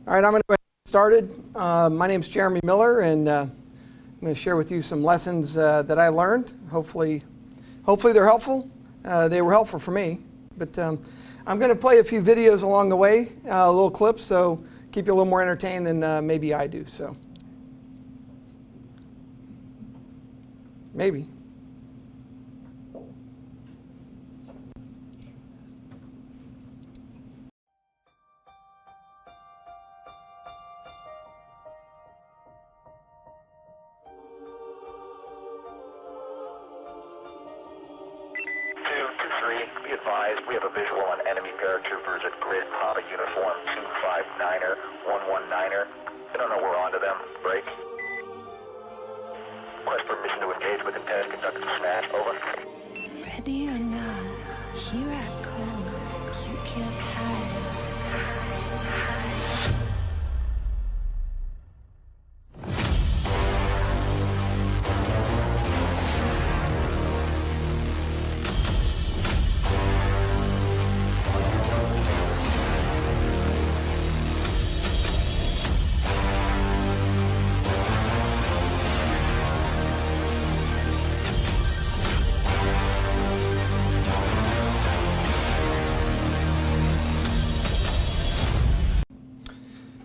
All right, I'm going to get started. My name is Jeremy Miller, and I'm going to share with you some lessons that I learned. Hopefully they're helpful. They were helpful for me. But I'm going to play a few videos along the way, little clips, so keep you a little more entertained than maybe I do. So maybe. Be advised, we have a visual on enemy paratroopers at grid Papa uniform 259er, 119er. I don't know we're onto them. Break. Request permission to engage with intent. Conduct a snatch. Over. Ready or not, here I come. You can't hide.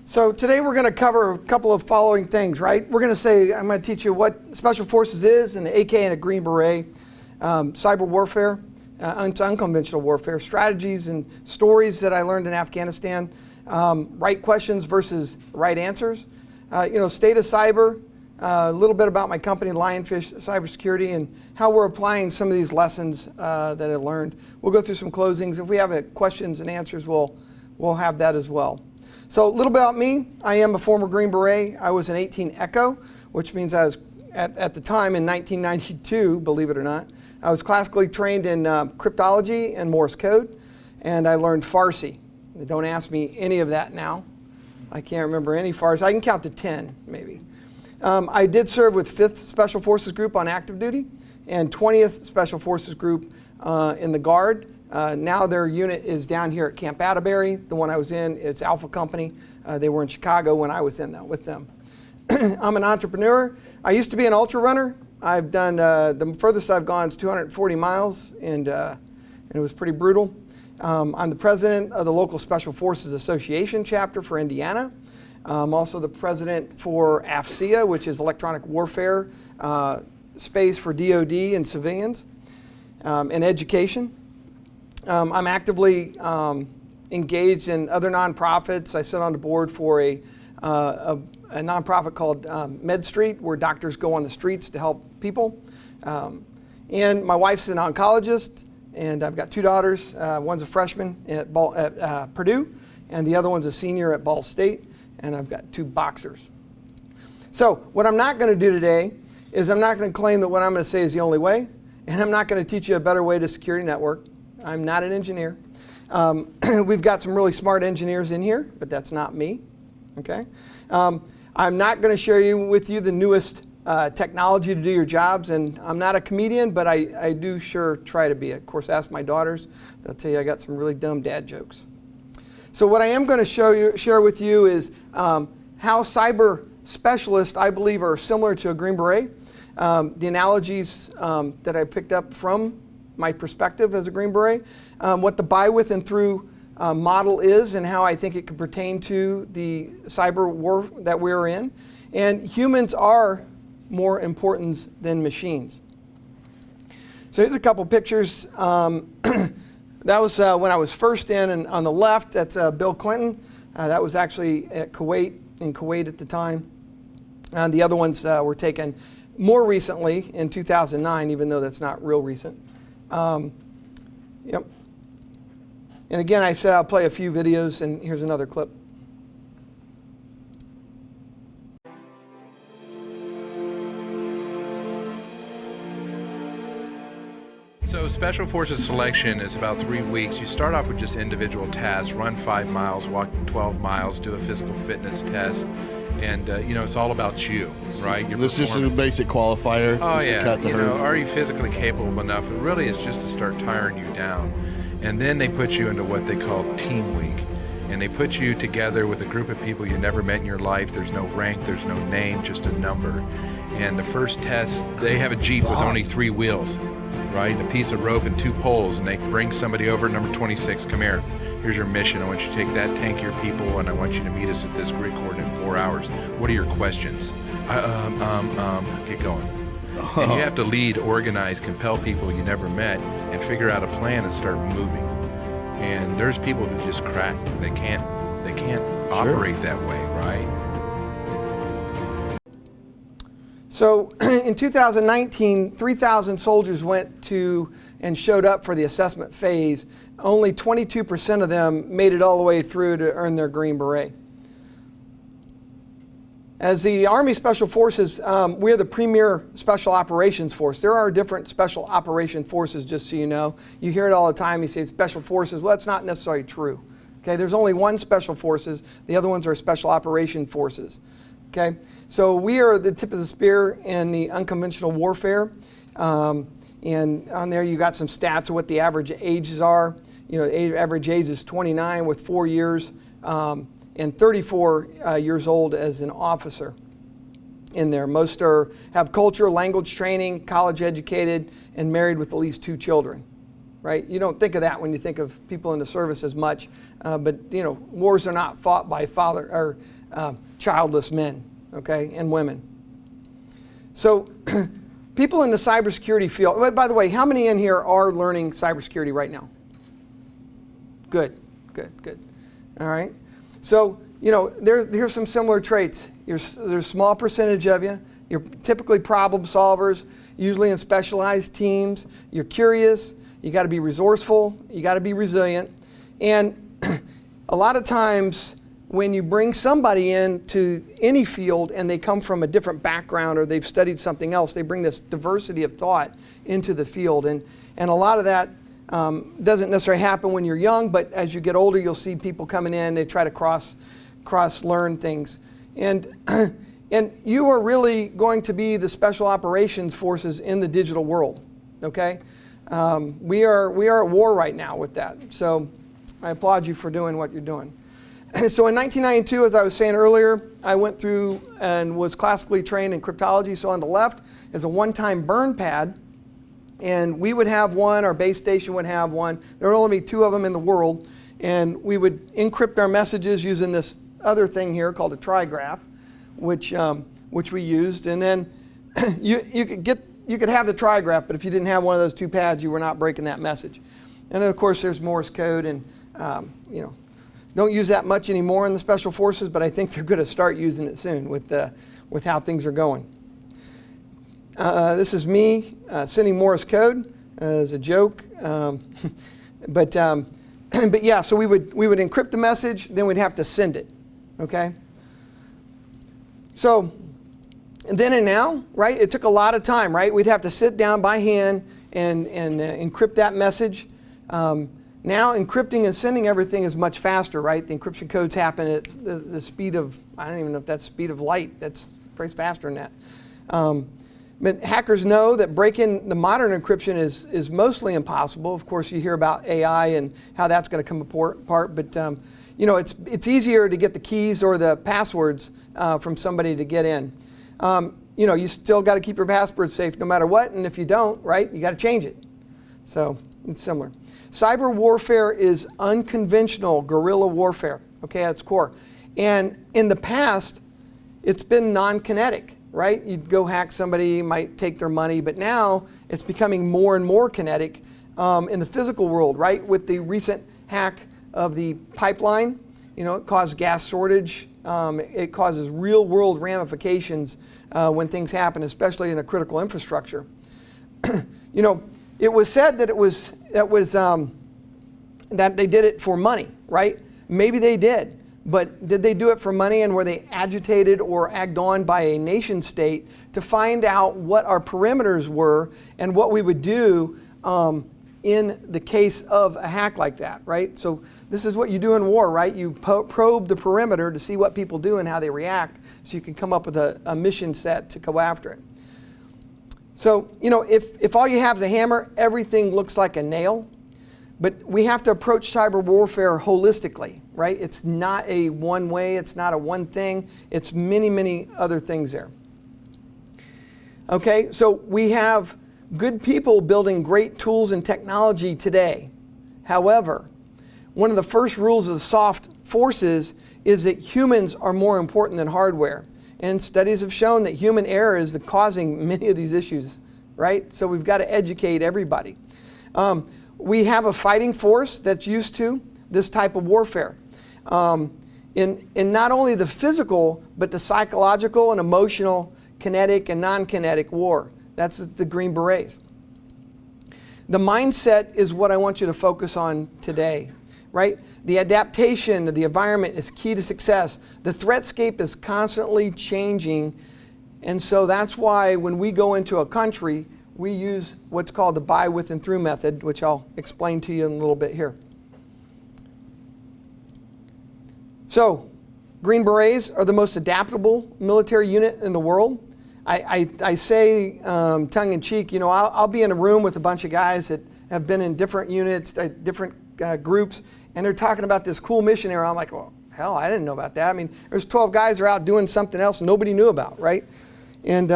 So today we're going to cover a couple of following things, right? We're going to say, I'm going to teach you what Special Forces is, an AK and a Green Beret, cyber warfare, unconventional warfare, strategies and stories that I learned in Afghanistan, right questions versus right answers, state of cyber, a little bit about my company, Lionfish Cybersecurity, and how we're applying some of these lessons that I learned. We'll go through some closings. If we have questions and answers, we'll have that as well. So a little bit about me. I am a former Green Beret. I was an 18 Echo, which means I was, at the time in 1992, believe it or not, I was classically trained in cryptology and Morse code, and I learned Farsi. Don't ask me any of that now. I can't remember any Farsi. I can count to 10, maybe. I did serve with 5th Special Forces Group on active duty and 20th Special Forces Group in the Guard. Now their unit is down here at Camp Atterbury. The one I was in, it's Alpha Company. They were in Chicago when I was in there with them. I'm an entrepreneur. I used to be an ultra runner. I've done, the furthest I've gone is 240 miles, and it was pretty brutal. I'm the president of the local Special Forces Association chapter for Indiana. I'm also the president for AFCEA, which is electronic warfare space for DOD and civilians, and education. I'm actively engaged in other nonprofits. I sit on the board for a nonprofit called MedStreet, where doctors go on the streets to help people. And my wife's an oncologist, and I've got 2 daughters. One's a freshman at Purdue, and the other one's a senior at Ball State, and I've got 2 boxers. So what I'm not going to do today is I'm not going to claim that what I'm going to say is the only way, and I'm not going to teach you a better way to security network. I'm not an engineer. We've got some really smart engineers in here, but that's not me, okay? I'm not going to share with you the newest technology to do your jobs, and I'm not a comedian, but I do sure try to be. Of course, ask my daughters. They'll tell you I got some really dumb dad jokes. So what I am going to share with you is how cyber specialists, I believe, are similar to a Green Beret. The analogies that I picked up from my perspective as a Green Beret, what the by, with, and through model is, and how I think it can pertain to the cyber war that we're in. And humans are more important than machines. So here's a couple pictures. That was when I was first in, and on the left, that's Bill Clinton. That was actually in Kuwait at the time. And the other ones were taken more recently in 2009, even though that's not real recent. Yep. And again, I said I'll play a few videos, and here's another clip. So Special Forces selection is about 3 weeks. You start off with just individual tasks, run 5 miles, walk 12 miles, do a physical fitness test, and it's all about you, right? This is a basic qualifier. Oh yeah, to cut the herd. Are you physically capable enough? It really is just to start tiring you down. And then they put you into what they call Team Week. and they put you together with a group of people you never met in your life. There's no rank, there's no name, just a number. And the first test, they have a Jeep with only 3 wheels, right? A piece of rope and 2 poles, and they bring somebody over, number 26, come here. Here's your mission. I want you to take that tank of your people, and I want you to meet us at this grid coordinate in 4 hours. What are your questions? Get going. And you have to lead, organize, compel people you never met, and figure out a plan and start moving. And there's people who just crack. They can't operate that way, right? So in 2019, 3,000 soldiers went to and showed up for the assessment phase. Only 22% of them made it all the way through to earn their Green Beret. As the Army Special Forces, we're the premier special operations force. There are different special operation forces, just so you know. You hear it all the time. You say special forces. Well, that's not necessarily true. Okay, there's only one special forces. The other ones are special operation forces. Okay, so we are the tip of the spear in the unconventional warfare. And on there you got some stats of what the average ages are. You know, the average age is 29 with 4 years. And 34 years old as an officer in there. Most have culture, language training, college educated, and married with at least 2 children, right? You don't think of that when you think of people in the service as much, but you know, wars are not fought by childless men, okay, and women. So people in the cybersecurity field, by the way, how many in here are learning cybersecurity right now? Good. All right. So, you know, here's some similar traits. There's a small percentage of you. You're typically problem solvers, usually in specialized teams. You're curious. You got to be resourceful. You got to be resilient. And a lot of times when you bring somebody into any field and they come from a different background or they've studied something else, they bring this diversity of thought into the field. And a lot of that doesn't necessarily happen when you're young, but as you get older, you'll see people coming in, they try to cross learn things. And you are really going to be the special operations forces in the digital world, okay? We are at war right now with that. So I applaud you for doing what you're doing. So in 1992, as I was saying earlier, I went through and was classically trained in cryptology. So on the left is a one-time burn pad. And we would have one, our base station would have one. There would only be 2 of them in the world. And we would encrypt our messages using this other thing here called a trigraph, which we used. And then you could have the trigraph, but if you didn't have one of those 2 pads, you were not breaking that message. And then of course there's Morse code, and you know, don't use that much anymore in the special forces, but I think they're going to start using it soon with how things are going. This is me sending Morse code as a joke, but yeah. So we would encrypt the message, then we'd have to send it. Okay. So, and then and now, right? It took a lot of time, right? We'd have to sit down by hand and encrypt that message. Now encrypting and sending everything is much faster, right? The encryption codes happen at the speed of, I don't even know if that's speed of light. That's pretty faster than that. But hackers know that breaking the modern encryption is mostly impossible. Of course, you hear about AI and how that's going to come apart. But you know, it's easier to get the keys or the passwords from somebody to get in. You know, you still got to keep your password safe no matter what. And if you don't, right, you got to change it. So it's similar. Cyber warfare is unconventional guerrilla warfare. Okay, at its core. And in the past, it's been non-kinetic. Right? You'd go hack somebody, you might take their money, but now it's becoming more and more kinetic in the physical world, right? With the recent hack of the pipeline, you know, it caused gas shortage. It causes real world ramifications when things happen, especially in a critical infrastructure. You know, it was said that that they did it for money, right? Maybe they did. But did they do it for money, and were they agitated or egged on by a nation state to find out what our perimeters were and what we would do in the case of a hack like that, right? So this is what you do in war, right? You probe the perimeter to see what people do and how they react so you can come up with a mission set to go after it. So, you know, if all you have is a hammer, everything looks like a nail. But we have to approach cyber warfare holistically, right? It's not a one way, it's not a one thing, it's many, many other things there. Okay, so we have good people building great tools and technology today. However, one of the first rules of soft forces is that humans are more important than hardware. And studies have shown that human error is causing many of these issues, right? So we've got to educate everybody. We have a fighting force that's used to this type of warfare. In not only the physical, but the psychological and emotional, kinetic and non-kinetic war. That's the Green Berets. The mindset is what I want you to focus on today, right? The adaptation of the environment is key to success. The threatscape is constantly changing, and so that's why when we go into a country, we use what's called the by, with, and through method, which I'll explain to you in a little bit here. So, Green Berets are the most adaptable military unit in the world. I say tongue-in-cheek, you know, I'll be in a room with a bunch of guys that have been in different units, different groups, and they're talking about this cool mission area. I'm like, well, hell, I didn't know about that. I mean, there's 12 guys that are out doing something else nobody knew about, right? And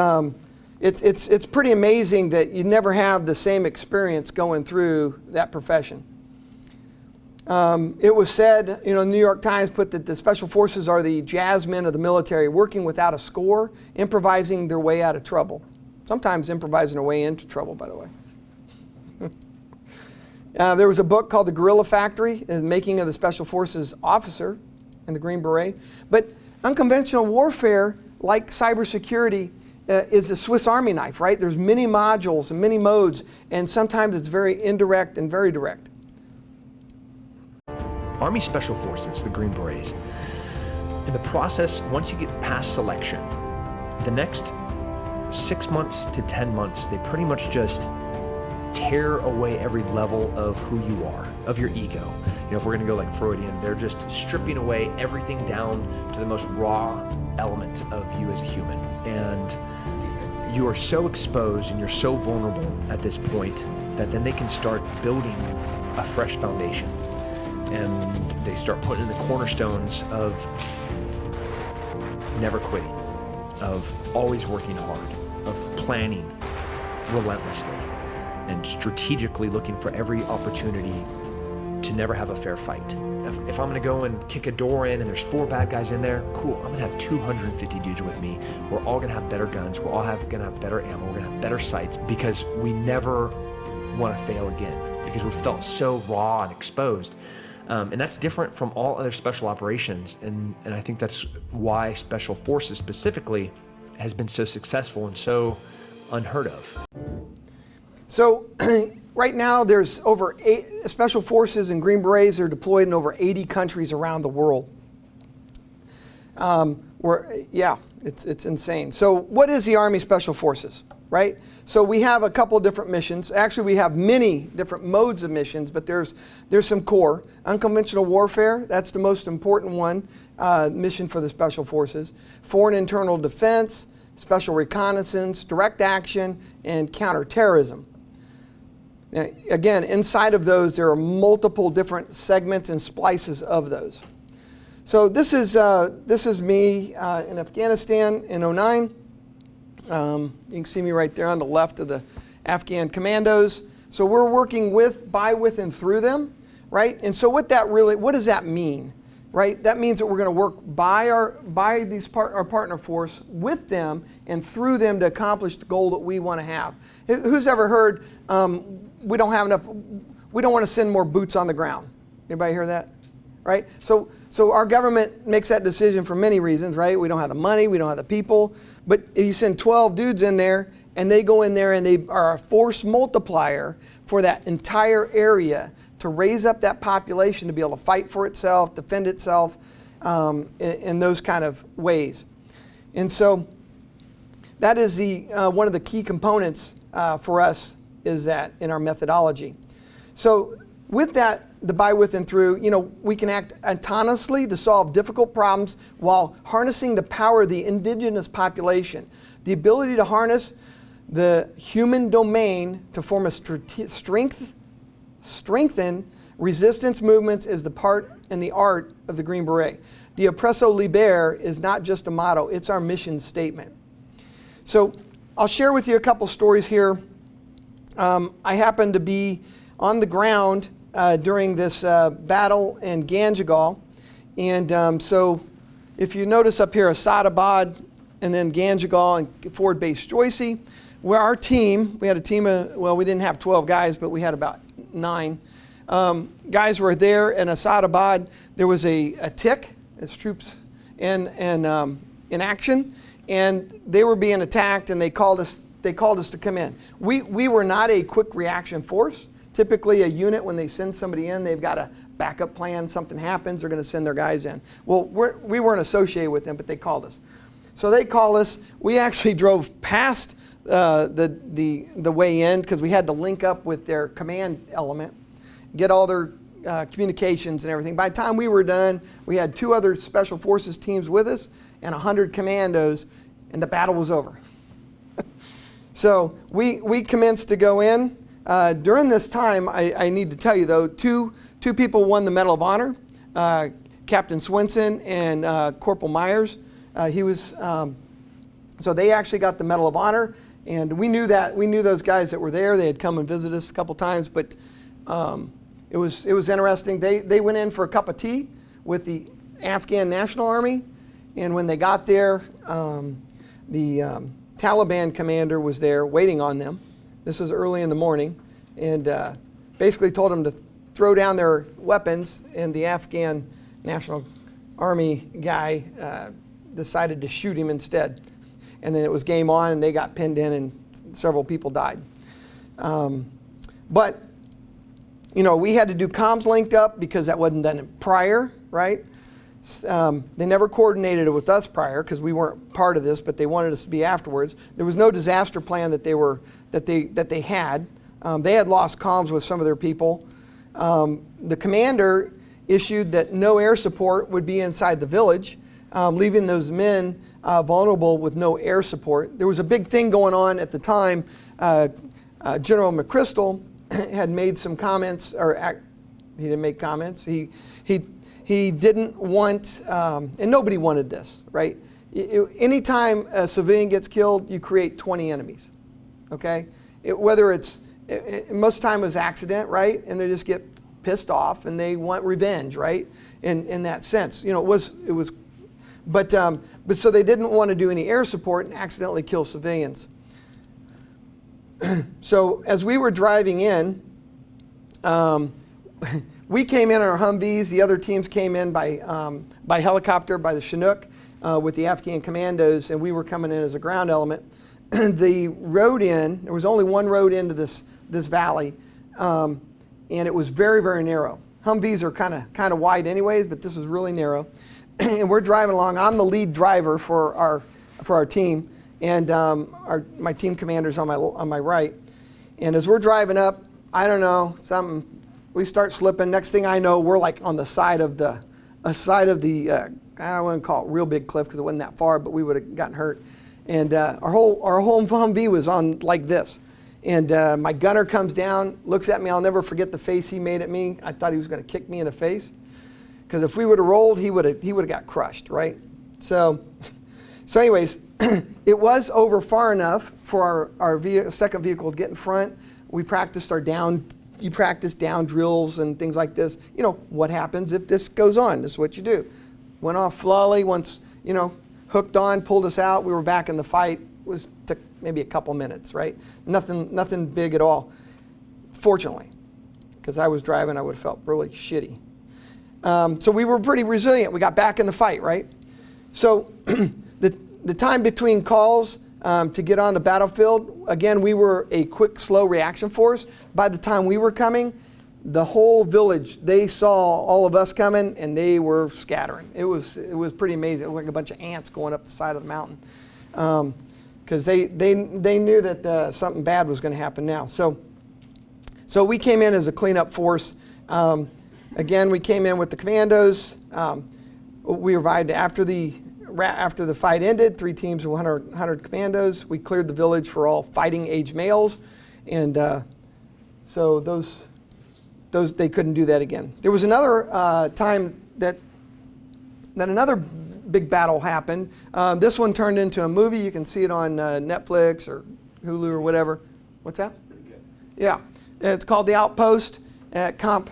it's pretty amazing that you never have the same experience going through that profession. It was said, you know, the New York Times put that the Special Forces are the jazzmen of the military, working without a score, improvising their way out of trouble. Sometimes improvising their way into trouble, by the way. There was a book called The Guerrilla Factory, the making of the Special Forces officer in the Green Beret. But unconventional warfare, like cybersecurity, is a Swiss Army knife, right? There's many modules and many modes, and sometimes it's very indirect and very direct. Army Special Forces, the Green Berets, in the process, once you get past selection, the next 6 months to 10 months, they pretty much just tear away every level of who you are, of your ego. You know, if we're gonna go like Freudian, they're just stripping away everything down to the most raw element of you as a human. And you are so exposed and you're so vulnerable at this point that then they can start building a fresh foundation. And they start putting in the cornerstones of never quitting, of always working hard, of planning relentlessly, and strategically looking for every opportunity to never have a fair fight. If I'm gonna go and kick a door in and there's 4 bad guys in there, cool, I'm gonna have 250 dudes with me. We're all gonna have better guns, we're all gonna have better ammo, we're gonna have better sights, because we never wanna fail again, because we felt so raw and exposed. And that's different from all other special operations, and I think that's why Special Forces specifically has been so successful and so unheard of. So right now there's over 8 Special Forces and Green Berets are deployed in over 80 countries around the world. It's insane. So what is the Army Special Forces, right? So we have a couple different missions. Actually, we have many different modes of missions, but there's some core. Unconventional warfare, that's the most important one, mission for the Special Forces. Foreign internal defense, special reconnaissance, direct action, and counterterrorism. Now, again, inside of those, there are multiple different segments and splices of those. So this is me in Afghanistan in '09. You can see me right there on the left of the Afghan commandos. So we're working by, with, and through them, right? And so what does that mean, right? That means that we're going to work by our partner force, with them and through them to accomplish the goal that we want to have. Who's ever heard we don't want to send more boots on the ground? Anybody hear that? Right? So our government makes that decision for many reasons, right? We don't have the money, we don't have the people. But if you send 12 dudes in there and they go in there and they are a force multiplier for that entire area to raise up that population to be able to fight for itself, defend itself in those kind of ways. And so that is one of the key components for us is that in our methodology. So with that, the by, with, and through, you know, we can act autonomously to solve difficult problems while harnessing the power of the indigenous population. The ability to harness the human domain to form a strengthen resistance movements is the part and the art of the Green Beret. The Oppresso Liber is not just a motto, it's our mission statement. So I'll share with you a couple stories here. I happened to be on the ground during this battle in Ganjgal. And so if you notice up here, Asadabad and then Ganjgal and Forward Base Joycey, where our team, we had a team of, well, we didn't have 12 guys, but we had about 9. Guys were there in Asadabad. There was a tick, it's troops in action, and they were being attacked, and they called us to come in. We were not a quick reaction force. Typically a unit, when they send somebody in, they've got a backup plan. Something happens, they're going to send their guys in. Well, we weren't associated with them, but they called us. So they called us. We actually drove past the way in because we had to link up with their command element, get all their communications and everything. By the time we were done, we had 2 other Special Forces teams with us and 100 commandos, and the battle was over. So we commenced to go in. During this time, I need to tell you though, two people won the Medal of Honor, Captain Swenson and Corporal Myers. So they actually got the Medal of Honor, and we knew those guys that were there. They had come and visited us a couple times, but it was interesting. They went in for a cup of tea with the Afghan National Army, and when they got there, the Taliban commander was there waiting on them. This was early in the morning, and basically told them to throw down their weapons, and the Afghan National Army guy decided to shoot him instead. And then it was game on, and they got pinned in, and several people died. But, you know, we had to do comms linked up because that wasn't done prior, right? They never coordinated it with us prior because we weren't part of this, but they wanted us to be afterwards. There was no disaster plan that they had. They had lost comms with some of their people. The commander issued that no air support would be inside the village, leaving those men vulnerable with no air support. There was a big thing going on at the time. General McChrystal had made some comments, he didn't make comments. He didn't want, and nobody wanted this, right? Anytime a civilian gets killed, you create 20 enemies, okay? Whether it's, most of the time it was accident, right? And they just get pissed off and they want revenge, right? In that sense, you know, it was, but so they didn't want to do any air support and accidentally kill civilians. So as we were driving in, we came in our Humvees. The other teams came in by helicopter, by the Chinook, with the Afghan commandos, and we were coming in as a ground element. The road in, there was only one road into this valley, and it was very, very narrow. Humvees are kind of wide anyways, but this was really narrow. And we're driving along. I'm the lead driver for our team, and my team commander's on my right. And as we're driving up, I don't know, we start slipping. Next thing I know, we're like on the side of the I don't want to call it real big cliff because it wasn't that far, but we would have gotten hurt. And our whole Humvee was on like this. And my gunner comes down, looks at me. I'll never forget the face he made at me. I thought he was going to kick me in the face, because if we would have rolled, he would have got crushed, right? So anyways, it was over far enough for our second vehicle to get in front. We practiced you practice down drills and things like this. You know, what happens if this goes on? This is what you do. Went off flawlessly once, you know, hooked on, pulled us out. We were back in the fight. Took maybe a couple minutes, right? Nothing big at all, fortunately, because I was driving, I would have felt really shitty. So we were pretty resilient. We got back in the fight, right? So the time between calls to get on the battlefield, again, we were a quick, slow reaction force. By the time we were coming, the whole village, they saw all of us coming, and they were scattering. It was pretty amazing. It was like a bunch of ants going up the side of the mountain, because they knew that something bad was going to happen now. So we came in as a cleanup force. Again, we came in with the commandos. We arrived after the fight ended. 3 teams of 100 commandos. We cleared the village for all fighting age males, and so those they couldn't do that again. There was another time that Then another big battle happened. This one turned into a movie. You can see it on Netflix or Hulu or whatever. What's that? Yeah. It's called The Outpost at Camp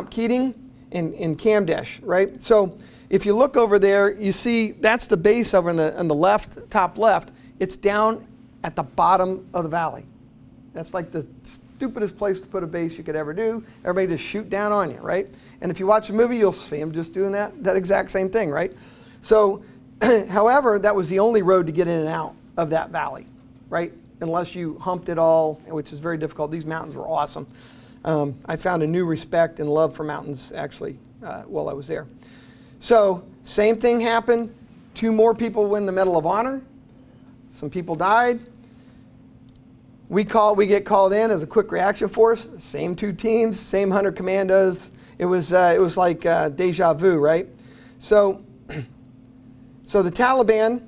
Keating in Camdesh, right? So if you look over there, you see that's the base over on the left, top left. It's down at the bottom of the valley. That's like the stupidest place to put a base you could ever do. Everybody just shoot down on you, right? And if you watch a movie, you'll see them just doing that exact same thing, right? So, however, that was the only road to get in and out of that valley, right? Unless you humped it all, which is very difficult. These mountains were awesome. I found a new respect and love for mountains, actually, while I was there. So, same thing happened. 2 more people win the Medal of Honor. Some people died. We get called in as a quick reaction force. Same 2 teams, same 100 commandos. It was like deja vu, right? So the Taliban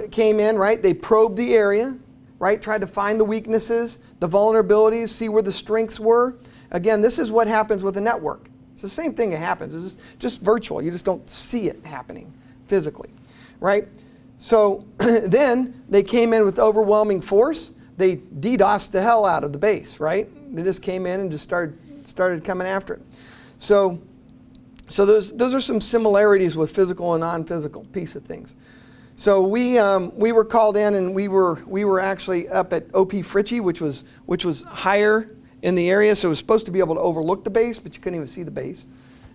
came in, right? They probed the area, right? Tried to find the weaknesses, the vulnerabilities, see where the strengths were. Again, this is what happens with a network. It's the same thing that happens. It's just virtual. You just don't see it happening physically, right? So then they came in with overwhelming force. They DDoSed the hell out of the base, right? They just came in and just started coming after it. So those are some similarities with physical and non-physical piece of things. So we were called in, and we were actually up at OP Fritchie, which was higher in the area. So it was supposed to be able to overlook the base, but you couldn't even see the base.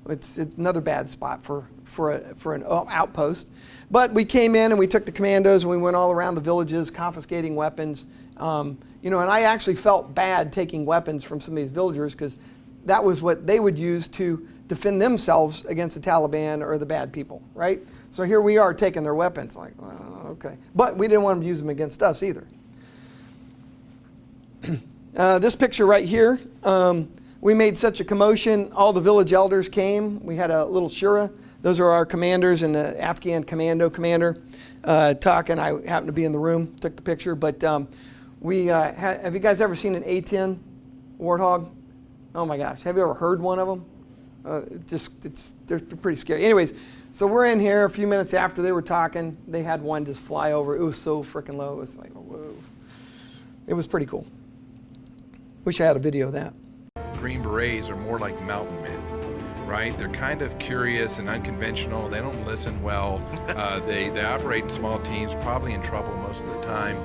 It's another bad spot for an outpost. But we came in and we took the commandos and we went all around the villages confiscating weapons. And I actually felt bad taking weapons from some of these villagers because that was what they would use to defend themselves against the Taliban or the bad people, right? So here we are taking their weapons, like, okay. But we didn't want them to use them against us either. This picture right here, we made such a commotion, all the village elders came. We had a little shura. Those are our commanders and the Afghan commando commander. Tuck and I happened to be in the room, took the picture. But have you guys ever seen an A-10 Warthog? Oh my gosh, have you ever heard one of them? They're pretty scary. Anyways, so we're in here a few minutes after they were talking. They had one just fly over. It was so freaking low. It was like, whoa. It was pretty cool. Wish I had a video of that. Green Berets are more like mountain men, right? They're kind of curious and unconventional. They don't listen well. They operate in small teams, probably in trouble most of the time.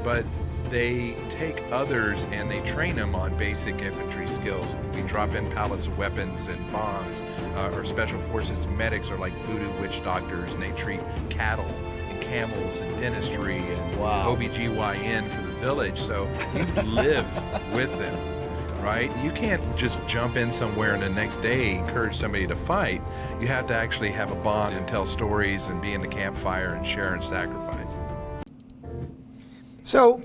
But they take others and they train them on basic infantry skills. We drop in pallets of weapons and bombs. Our special forces medics are like voodoo witch doctors, and they treat cattle and camels and dentistry and OBGYN for the village. So you live with them, right? You can't just jump in somewhere and the next day encourage somebody to fight. You have to actually have a bond and tell stories and be in the campfire and share and sacrifice. So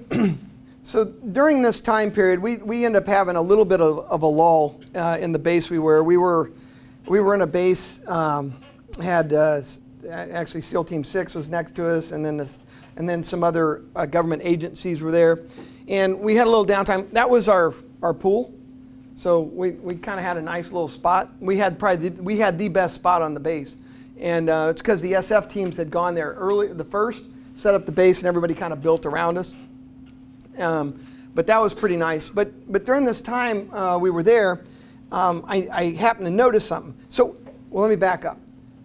during this time period, we ended up having a little bit of a lull in the base we were. We were in a base, actually SEAL Team 6 was next to us, and then some other government agencies were there. And we had a little downtime. That was our pool. So we kind of had a nice little spot. We had the best spot on the base. And it's because the SF teams had gone there early, the first, set up the base, and everybody kind of built around us. But that was pretty nice. But during this time we were there, I happened to notice something. Let me back up.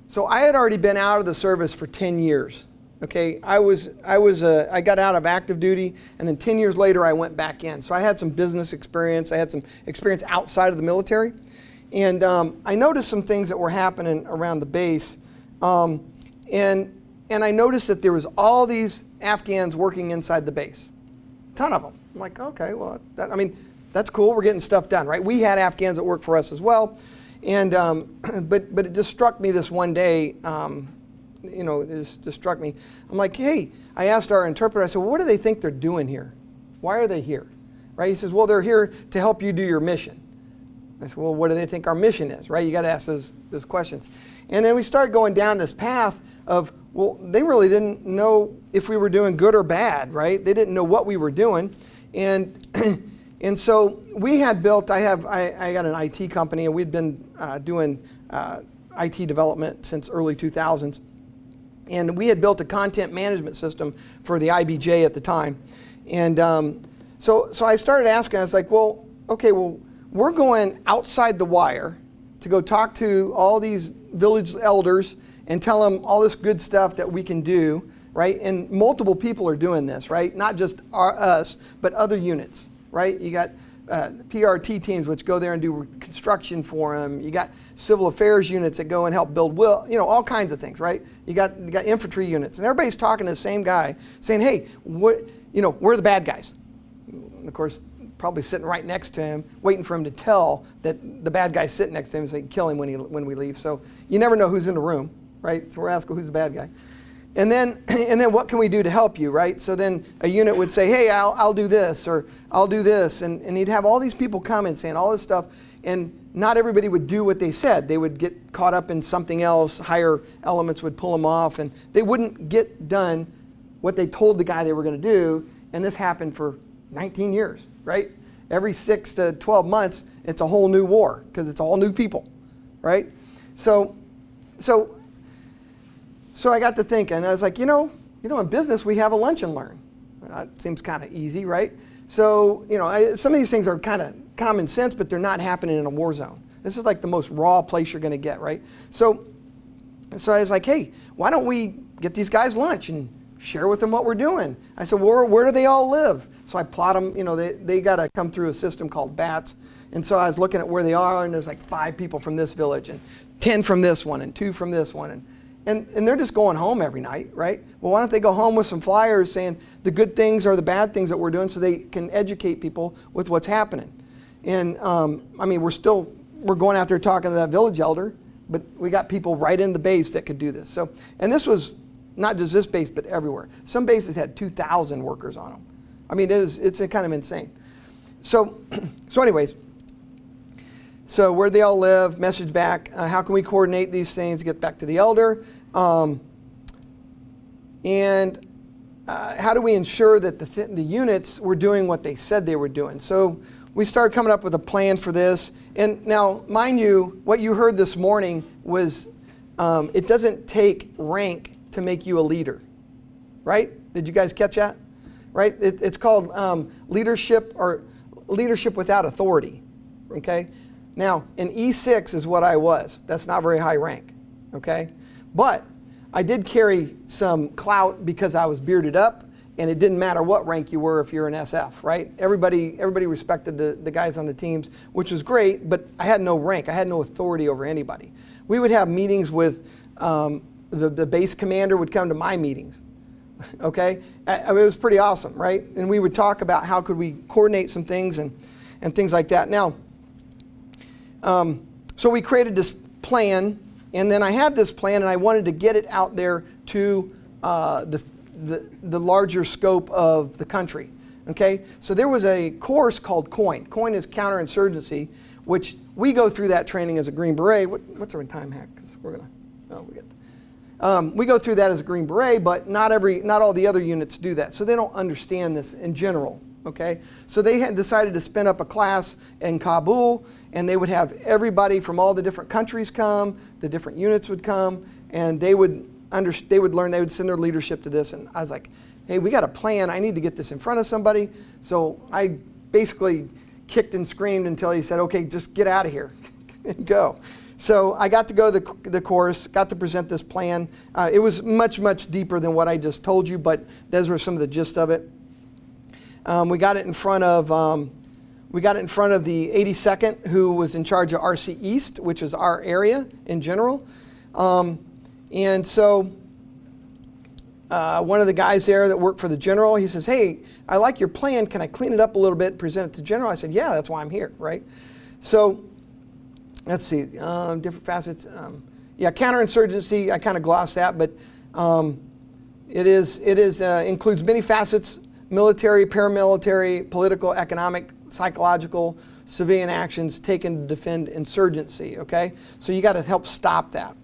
So I had already been out of the service for 10 years. Okay, I got out of active duty, and then 10 years later I went back in. So I had some business experience. I had some experience outside of the military, and I noticed some things that were happening around the base, and I noticed that there was all these Afghans working inside the base, a ton of them. I'm like, okay, well, that's cool. We're getting stuff done, right? We had Afghans that worked for us as well, and but it just struck me this one day. It just struck me. I'm like, hey, I asked our interpreter, I said, well, what do they think they're doing here? Why are they here? Right? He says, well, they're here to help you do your mission. I said, well, what do they think our mission is? Right? You got to ask those questions. And then we started going down this path of, well, they really didn't know if we were doing good or bad, right? They didn't know what we were doing. And so we had built, I got an IT company, and we'd been doing IT development since early 2000s. And we had built a content management system for the IBJ at the time. And so I started asking, I was like, well, okay, well, we're going outside the wire to go talk to all these village elders and tell them all this good stuff that we can do, right? And multiple people are doing this, right? Not just us, but other units, right? You got PRT teams which go there and do construction for them. You got civil affairs units that go and help build all kinds of things, right? You got infantry units, and everybody's talking to the same guy, saying, "Hey, we're the bad guys." And of course, probably sitting right next to him, waiting for him to tell that the bad guy's sitting next to him, so he can kill him when we leave. So you never know who's in the room, right? So we're asking who's the bad guy. And then what can we do to help you, right? So then a unit would say, hey, I'll do this, or I'll do this. And he'd have all these people come and saying all this stuff. And not everybody would do what they said. They would get caught up in something else. Higher elements would pull them off. And they wouldn't get done what they told the guy they were going to do. And this happened for 19 years, right? Every 6 to 12 months, it's a whole new war because it's all new people, right? So I got to thinking, I was like, in business we have a lunch and learn. That seems kind of easy, right? So, some of these things are kind of common sense, but they're not happening in a war zone. This is like the most raw place you're going to get, right? So I was like, hey, why don't we get these guys lunch and share with them what we're doing? I said, well, where do they all live? So I plot them, they got to come through a system called BATS. And so I was looking at where they are, and there's like 5 people from this village, and 10 from this one, and 2 from this one. And they're just going home every night, right? Well, why don't they go home with some flyers saying the good things or the bad things that we're doing so they can educate people with what's happening? And we're going out there talking to that village elder, but we got people right in the base that could do this. So, and this was not just this base, but everywhere. Some bases had 2,000 workers on them. I mean, it's kind of insane. So anyways, so where they all live, message back, how can we coordinate these things to get back to the elder? And how do we ensure that the units were doing what they said they were doing? So we started coming up with a plan for this. And now, mind you, what you heard this morning was it doesn't take rank to make you a leader, right? Did you guys catch that? Right? It's called leadership or leadership without authority, okay? Now, an E6 is what I was. That's not very high rank, okay? But I did carry some clout because I was bearded up, and it didn't matter what rank you were if you're an SF, right? Everybody respected the guys on the teams, which was great, but I had no rank. I had no authority over anybody. We would have meetings with the base commander would come to my meetings, okay? It was pretty awesome, right? And we would talk about how could we coordinate some things and things like that. Now, so we created this plan, and then I had this plan, and I wanted to get it out there to the larger scope of the country. Okay, so there was a course called COIN. COIN is counterinsurgency, which we go through that training as a Green Beret. What's our time hack? 'Cause we go through that as a Green Beret, but not all the other units do that, so they don't understand this in general. Okay, so they had decided to spin up a class in Kabul, and they would have everybody from all the different countries come, the different units would come, and they would learn, they would send their leadership to this. And I was like, hey, we got a plan. I need to get this in front of somebody. So I basically kicked and screamed until he said, okay, just get out of here and go. So I got to go to the course, got to present this plan. It was much, much deeper than what I just told you, but those were some of the gist of it. We got it in front of the 82nd, who was in charge of RC East, which is our area in general. And so one of the guys there that worked for the general, he says, hey, I like your plan. Can I clean it up a little bit and present it to general? I said, yeah, that's why I'm here, right? So let's see, different facets. Counterinsurgency, I kind of glossed that, but it includes many facets: military, paramilitary, political, economic, psychological, civilian actions taken to defend insurgency, okay? So you got to help stop that.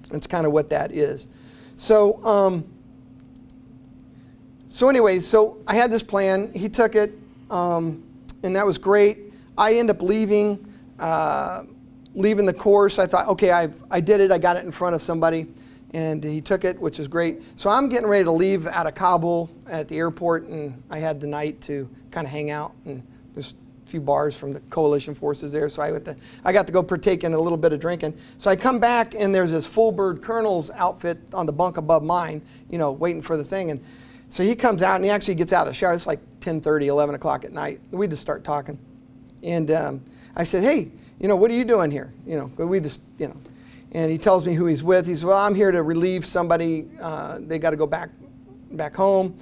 That's kind of what that is. So, so I had this plan. He took it, and that was great. I ended up leaving leaving the course, I thought, okay, I did it. I got it in front of somebody, and he took it, which is great. So I'm getting ready to leave out of Kabul at the airport, and I had the night to kind of hang out, and there's a few bars from the coalition forces there, so I got to go partake in a little bit of drinking. So I come back, and there's this full bird colonel's outfit on the bunk above mine, waiting for the thing. And so he comes out, and he actually gets out of the shower. It's like 10:30, 11 o'clock at night. We just start talking. And I said, hey, what are you doing here? And he tells me who he's with. He says, well, I'm here to relieve somebody. They got to go back home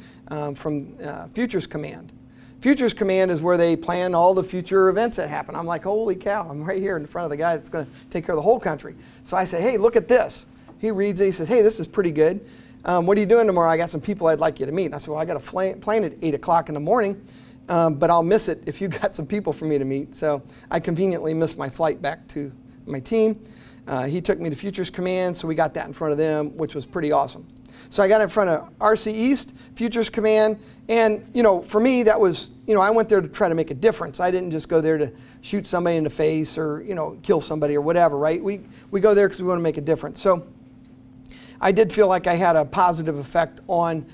from Futures Command. Futures Command is where they plan all the future events that happen. I'm like, holy cow, I'm right here in front of the guy that's going to take care of the whole country. So I say, hey, look at this. He reads it. He says, hey, this is pretty good. What are you doing tomorrow? I got some people I'd like you to meet. And I said, well, I got a plane at 8 o'clock in the morning, but I'll miss it if you got some people for me to meet. So I conveniently missed my flight back to my team. He took me to Futures Command, so we got that in front of them, which was pretty awesome. So I got in front of RC East, Futures Command, and for me that was, I went there to try to make a difference. I didn't just go there to shoot somebody in the face or kill somebody or whatever, right? We go there because we want to make a difference. So I did feel like I had a positive effect on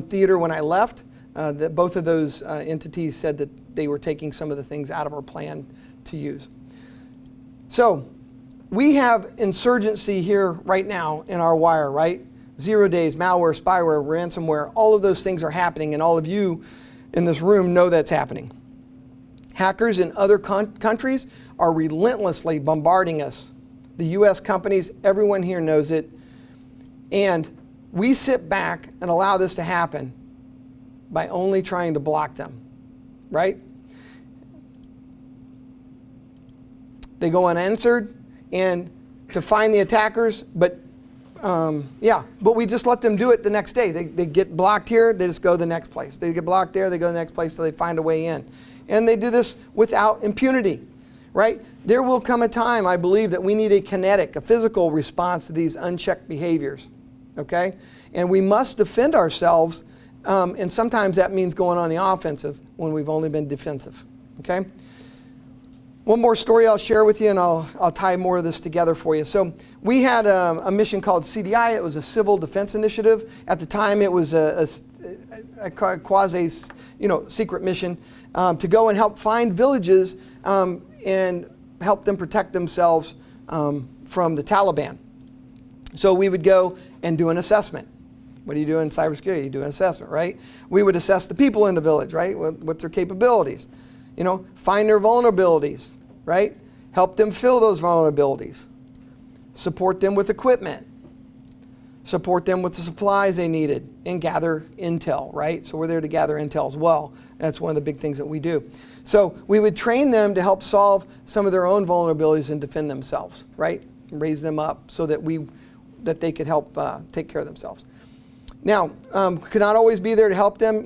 theater when I left. That both of those entities said that they were taking some of the things out of our plan to use. So we have insurgency here right now in our wire, right? 0 days, malware, spyware, ransomware, all of those things are happening, and all of you in this room know that's happening. Hackers in other countries are relentlessly bombarding us. The US companies, everyone here knows it, and we sit back and allow this to happen by only trying to block them, right? They go unanswered, and to find the attackers, but we just let them do it the next day. They get blocked here, they just go to the next place. They get blocked there, they go to the next place till they find a way in. And they do this without impunity, right? There will come a time, I believe, that we need a kinetic, a physical response to these unchecked behaviors, okay? And we must defend ourselves, and sometimes that means going on the offensive when we've only been defensive, okay? One more story I'll share with you, and I'll tie more of this together for you. So we had a mission called CDI. It was a civil defense initiative. At the time, it was a quasi, secret mission to go and help find villages and help them protect themselves from the Taliban. So we would go and do an assessment. What do you do in cybersecurity? You do an assessment, right? We would assess the people in the village, right? What's their capabilities? Find their vulnerabilities, right? Help them fill those vulnerabilities. Support them with equipment. Support them with the supplies they needed, and gather intel, right? So we're there to gather intel as well. That's one of the big things that we do. So we would train them to help solve some of their own vulnerabilities and defend themselves, right? And raise them up so that they could help take care of themselves. Now, could not always be there to help them.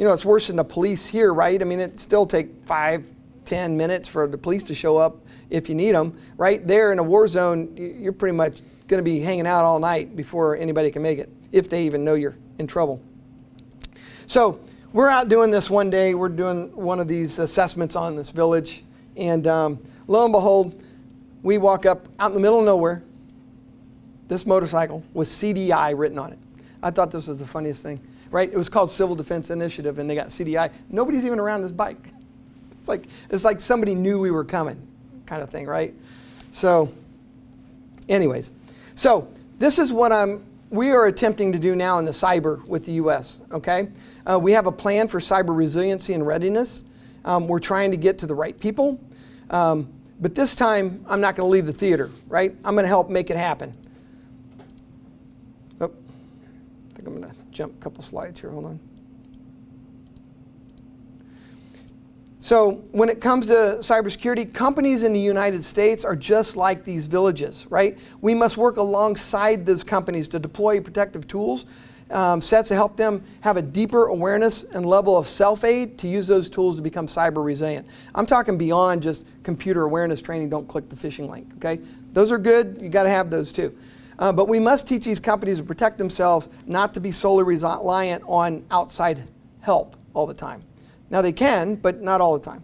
It's worse than the police here, right? I mean, it still take 5-10 minutes for the police to show up if you need them. Right there in a war zone, you're pretty much going to be hanging out all night before anybody can make it, if they even know you're in trouble. So we're out doing this one day. We're doing one of these assessments on this village, and lo and behold, we walk up out in the middle of nowhere, this motorcycle with CDI written on it. I thought this was the funniest thing. Right? It was called Civil Defense Initiative, and they got CDI. Nobody's even around this bike. It's like somebody knew we were coming, kind of thing, right? So, anyways, this is what we are attempting to do now in the cyber with the U.S. Okay, we have a plan for cyber resiliency and readiness. We're trying to get to the right people, but this time I'm not going to leave the theater. Right? I'm going to help make it happen. Oh, I think I'm going to jump a couple slides here, hold on. So when it comes to cybersecurity, companies in the United States are just like these villages, right? We must work alongside those companies to deploy protective tools, sets to help them have a deeper awareness and level of self-aid to use those tools to become cyber resilient. I'm talking beyond just computer awareness training, don't click the phishing link, okay? Those are good, you gotta have those too. But we must teach these companies to protect themselves, not to be solely reliant on outside help all the time. Now they can, but not all the time.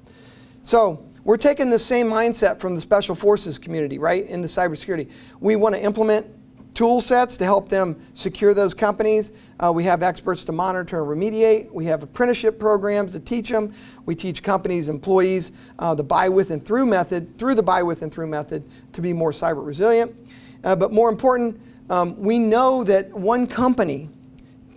So we're taking the same mindset from the special forces community, right, into cybersecurity. We want to implement tool sets to help them secure those companies. We have experts to monitor and remediate. We have apprenticeship programs to teach them. We teach companies, employees, the buy with and through method, through the buy with and through method, to be more cyber resilient. But more important, we know that one company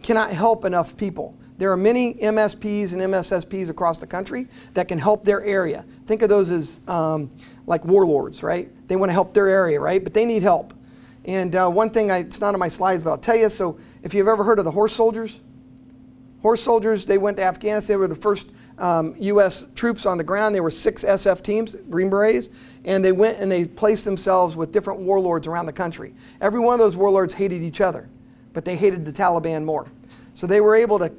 cannot help enough people. There are many MSPs and MSSPs across the country that can help their area. Think of those as like warlords, right? They want to help their area, right? But they need help. And one thing, it's not on my slides, but I'll tell you, so if you've ever heard of the horse soldiers, they went to Afghanistan. They were the first U.S. troops on the ground. There were 6 SF teams, Green Berets, and they went and they placed themselves with different warlords around the country. Every one of those warlords hated each other, but they hated the Taliban more. So they were able to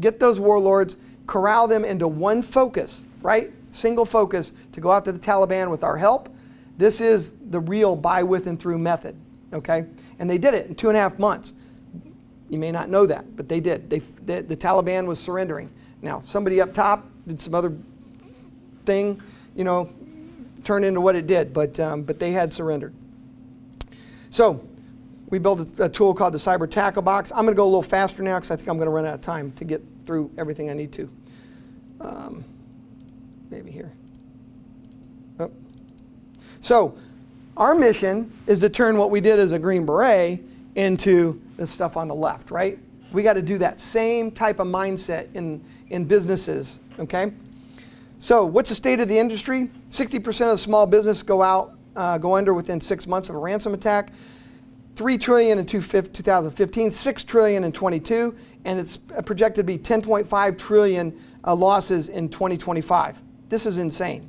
get those warlords, corral them into one focus, right? Single focus to go out to the Taliban with our help. This is the real buy with and through method. Okay, and they did it in 2.5 months. You may not know that, but they did. The Taliban was surrendering. Now, somebody up top did some other thing, you know, turned into what it did, but they had surrendered. So we built a tool called the Cyber Tackle Box. I'm going to go a little faster now because I think I'm going to run out of time to get through everything I need to. Maybe here. Oh. So our mission is to turn what we did as a Green Beret into the stuff on the left, right? We got to do that same type of mindset in businesses, okay? So what's the state of the industry? 60% of small business go under within 6 months of a ransom attack. $3 trillion in 2015, $6 trillion in 22, and it's projected to be 10.5 trillion losses in 2025. This is insane.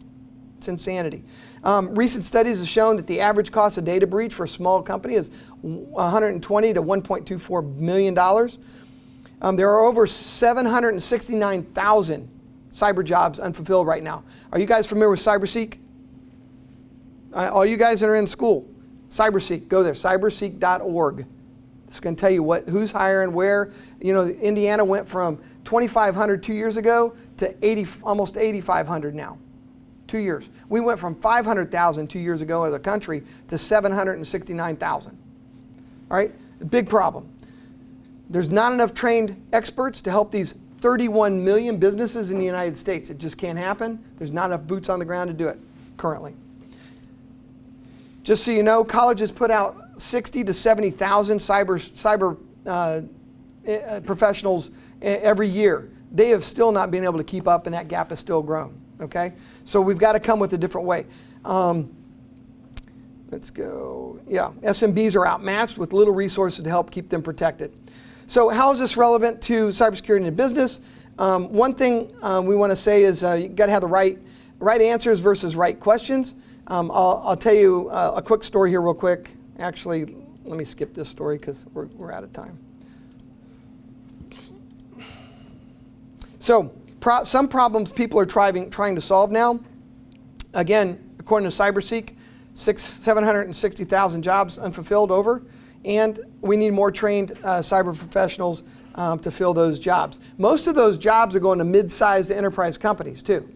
It's insanity. Recent studies have shown that the average cost of data breach for a small company is $120 to $1.24 million. There are over 769,000 cyber jobs unfulfilled right now. Are you guys familiar with CyberSeek? All you guys that are in school, CyberSeek, go there, cyberseek.org. It's going to tell you who's hiring, where. You know, Indiana went from 2,500 2 years ago to almost 8,500 now. 2 years. We went from 500,000 2 years ago as a country to 769,000. All right, a big problem. There's not enough trained experts to help these 31 million businesses in the United States. It just can't happen. There's not enough boots on the ground to do it currently. Just so you know, colleges put out 60 to 70,000 cyber professionals every year. They have still not been able to keep up, and that gap has still grown. Okay, so we've got to come with a different way. Let's go. Yeah, SMBs are outmatched with little resources to help keep them protected. So how is this relevant to cybersecurity in business? One thing we want to say is you got to have the right answers versus right questions. I'll tell you a quick story here real quick. Actually, let me skip this story because we're out of time. So some problems people are trying to solve now. Again, according to CyberSeek, 760,000 jobs unfulfilled over, and we need more trained cyber professionals to fill those jobs. Most of those jobs are going to mid-sized enterprise companies too.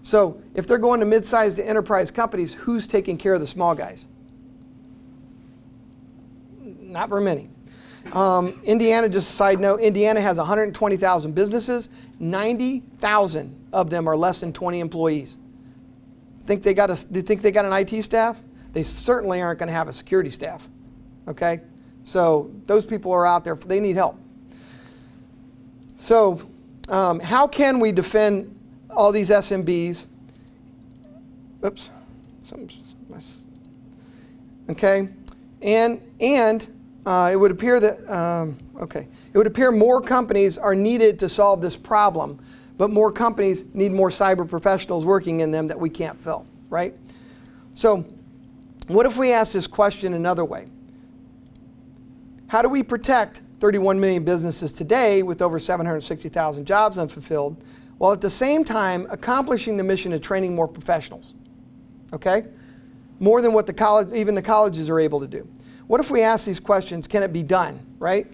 So if they're going to mid-sized enterprise companies, who's taking care of the small guys? Not very many. Indiana, just a side note, Indiana has 120,000 businesses. 90,000 of them are less than 20 employees. Do you think they got an IT staff? They certainly aren't going to have a security staff. Okay? So those people are out there. They need help. So how can we defend all these SMBs? Oops. Okay? And it would appear that, it would appear more companies are needed to solve this problem, but more companies need more cyber professionals working in them that we can't fill, right? So what if we ask this question another way? How do we protect 31 million businesses today with over 760,000 jobs unfulfilled, while at the same time accomplishing the mission of training more professionals? Okay? More than what even the colleges are able to do. What if we ask these questions, can it be done, right?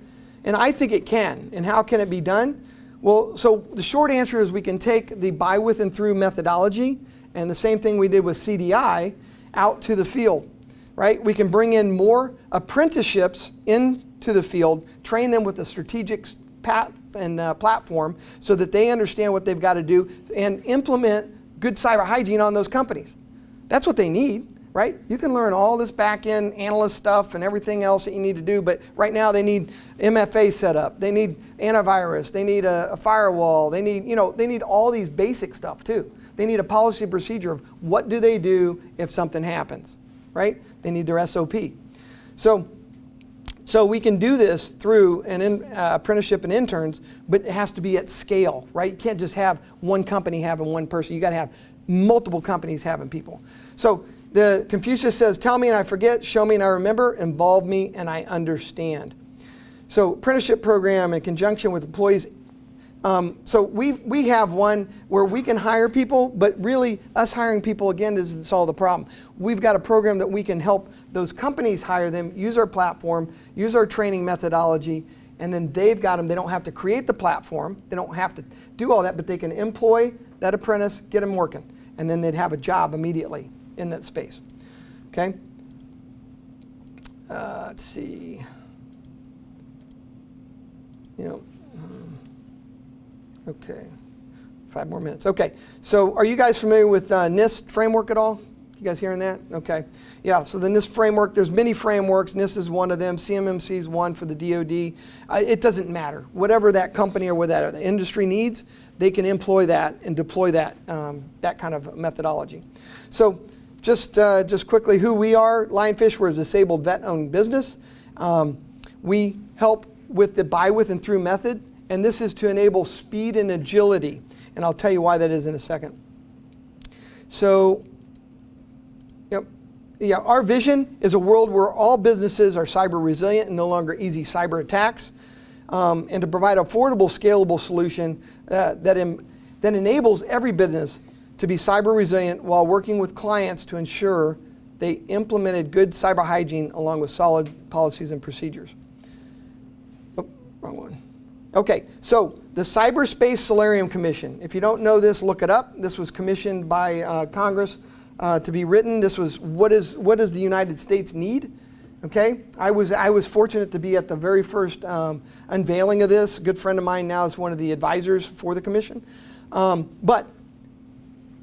And I think it can. And how can it be done? Well, so the short answer is we can take the buy with and through methodology And the same thing we did with CDI out to the field, right? We can bring in more apprenticeships into the field, train them with a strategic path and platform so that they understand what they've got to do and implement good cyber hygiene on those companies. That's what they need, right? You can learn all this back-end analyst stuff and everything else that you need to do, but right now they need MFA set up, they need antivirus, they need a firewall, they need, they need all these basic stuff too. They need a policy procedure of what do they do if something happens, right? They need their SOP. So we can do this through an apprenticeship and interns, but it has to be at scale, right? You can't just have one company having one person. You got to have multiple companies having people. So the Confucius says, tell me and I forget, show me and I remember, involve me and I understand. So apprenticeship program in conjunction with employees. So we have one where we can hire people, but really us hiring people, again, doesn't solve the problem. We've got a program that we can help those companies hire them, use our platform, use our training methodology, and then they've got them. They don't have to create the platform. They don't have to do all that, but they can employ that apprentice, get them working, and then they'd have a job immediately in that space. Okay? Let's see. Okay, 5 more minutes. Okay, so are you guys familiar with NIST framework at all? You guys hearing that? Okay, yeah, so the NIST framework, there's many frameworks. NIST is one of them. CMMC is one for the DoD. It doesn't matter. Whatever that company or whatever the industry needs, they can employ that and deploy that, that kind of methodology. So just quickly, who we are. Lionfish, we're a disabled vet-owned business. We help with the buy with and through method. And this is to enable speed and agility. And I'll tell you why that is in a second. So, our vision is a world where all businesses are cyber resilient and no longer easy cyber attacks. And to provide an affordable, scalable solution that enables every business to be cyber resilient while working with clients to ensure they implemented good cyber hygiene along with solid policies and procedures. Oh, wrong one. Okay, so the Cyberspace Solarium Commission. If you don't know this, look it up. This was commissioned by Congress to be written. This was what does the United States need? Okay, I was fortunate to be at the very first unveiling of this. A good friend of mine now is one of the advisors for the commission. But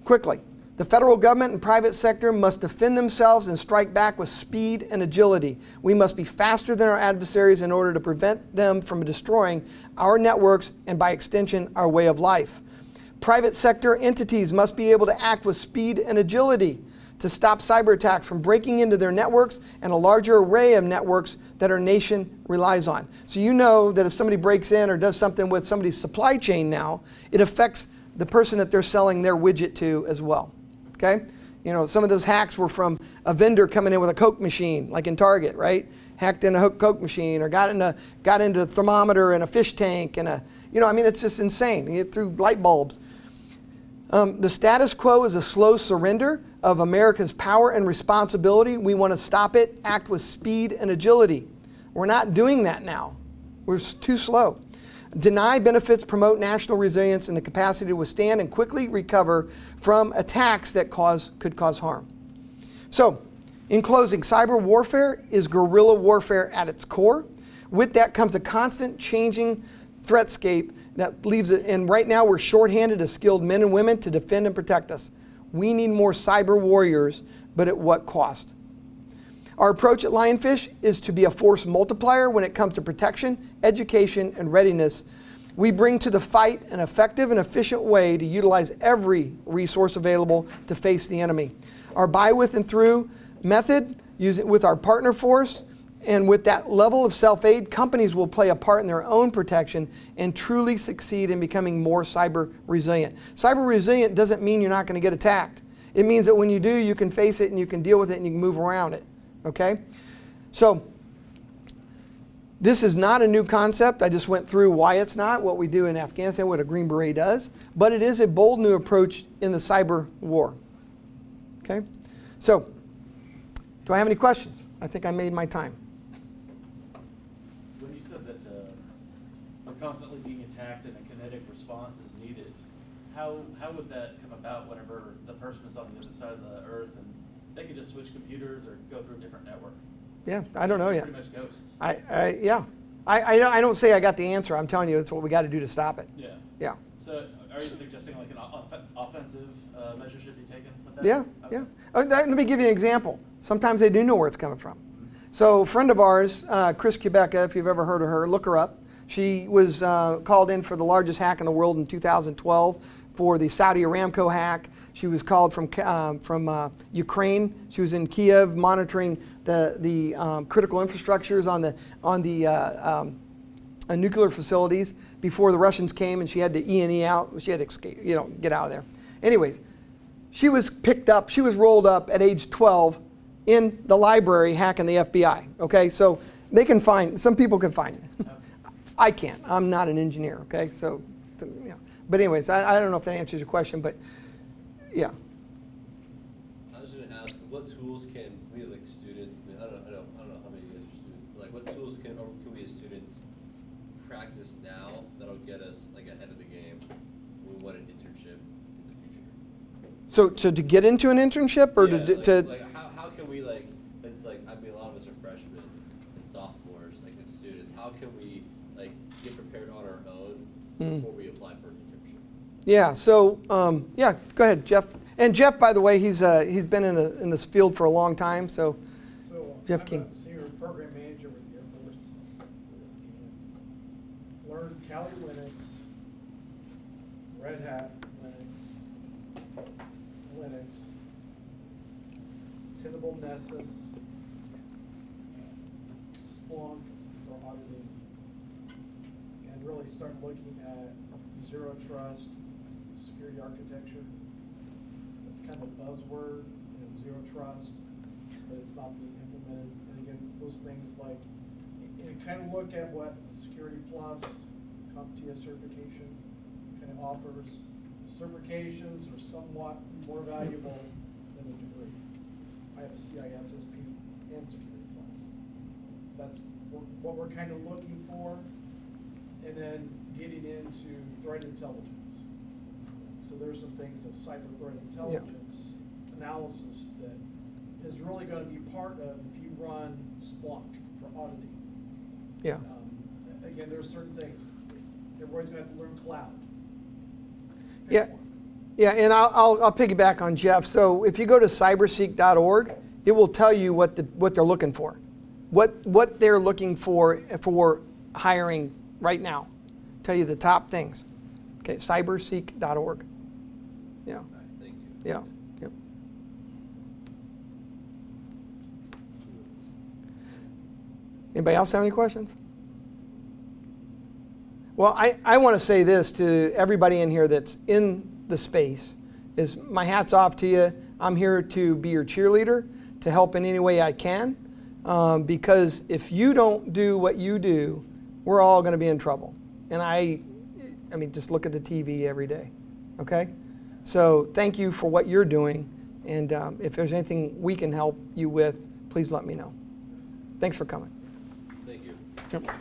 quickly, the federal government and private sector must defend themselves and strike back with speed and agility. We must be faster than our adversaries in order to prevent them from destroying our networks and, by extension, our way of life. Private sector entities must be able to act with speed and agility to stop cyber attacks from breaking into their networks and a larger array of networks that our nation relies on. So you know that if somebody breaks in or does something with somebody's supply chain now, it affects the person that they're selling their widget to as well. Okay? Some of those hacks were from a vendor coming in with a Coke machine, like in Target, right? Hacked in a Coke machine, or got into a thermometer and a fish tank, and it's just insane. You get through light bulbs. The status quo is a slow surrender of America's power and responsibility. We want to stop it, act with speed and agility. We're not doing that now. We're too slow. Deny benefits, promote national resilience and the capacity to withstand and quickly recover from attacks that could cause harm. So, in closing, cyber warfare is guerrilla warfare at its core. With that comes a constant changing threatscape that leaves it, and right now we're shorthanded as skilled men and women to defend and protect us. We need more cyber warriors, but at what cost? Our approach at Lionfish is to be a force multiplier when it comes to protection, education, and readiness. We bring to the fight an effective and efficient way to utilize every resource available to face the enemy. Our buy with and through method, use it with our partner force, and with that level of self-aid, companies will play a part in their own protection and truly succeed in becoming more cyber resilient. Cyber resilient doesn't mean you're not going to get attacked. It means that when you do, you can face it and you can deal with it and you can move around it. Okay? So, this is not a new concept. I just went through why it's not, what we do in Afghanistan, what a Green Beret does. But it is a bold new approach in the cyber war. Okay? So, do I have any questions? I think I made my time. When you said that we're constantly being attacked and a kinetic response is needed, how would that come about whenever the person is on the other side of the earth and they could just switch computers or go through a different network? Yeah, I don't know yet. Pretty much ghosts. I don't say I got the answer. I'm telling you, it's what we got to do to stop it. Yeah. Yeah. So are you suggesting like an offensive measure should be taken with that? Yeah, Okay. yeah. Let me give you an example. Sometimes they do know where it's coming from. So a friend of ours, Chris Quebeca, if you've ever heard of her, look her up. She was called in for the largest hack in the world in 2012 for the Saudi Aramco hack. She was called from Ukraine. She was in Kiev monitoring the critical infrastructures on the nuclear facilities before the Russians came, and she had to E&E out. She had to escape, get out of there. Anyways, she was picked up. She was rolled up at age 12 in the library hacking the FBI. Okay, so they can find. Some people can find you. I can't. I'm not an engineer. Okay, so But anyways, I don't know if that answers your question, but yeah. I was going to ask, what tools can we as like students? I don't know how many of you guys are students. But like, what tools can we as students practice now that'll get us like ahead of the game when we want an internship in the future? So to get into an internship, or how can we like? It's like a lot of us are freshmen and sophomores, like as students. How can we like get prepared on our own before we apply for an internship? Yeah. So go ahead, Jeff. And Jeff, by the way, he's been in this field for a long time. So Jeff King. I'm a senior program manager with the Air Force. And learned Kali Linux, Red Hat Linux, Tenable Nessus, Splunk for auditing, and really start looking at zero trust security architecture. It's kind of a buzzword, zero trust, but it's not being implemented. And again, those things like, kind of look at what Security Plus, CompTIA certification kind of offers. Certifications are somewhat more valuable than a degree. I have a CISSP and Security Plus. So that's what we're kind of looking for. And then getting into threat intelligence. So there's some things of cyber threat intelligence analysis that is really going to be part of if you run Splunk for auditing. Yeah. Again, there's certain things. Everybody's going to have to learn cloud. Yeah. Yeah, and I'll piggyback on Jeff. So if you go to cybersecurity.org, it will tell you what they're looking for, what they're looking for hiring right now. Tell you the top things. Okay, cybersecurity.org. Yeah. All right, thank you. Yeah. Yep. Anybody else have any questions? Well, I want to say this to everybody in here that's in the space, is my hat's off to you. I'm here to be your cheerleader, to help in any way I can, because if you don't do what you do, we're all going to be in trouble. And I mean, just look at the TV every day, okay? So thank you for what you're doing, and if there's anything we can help you with, please let me know. Thanks for coming. Thank you. Yep.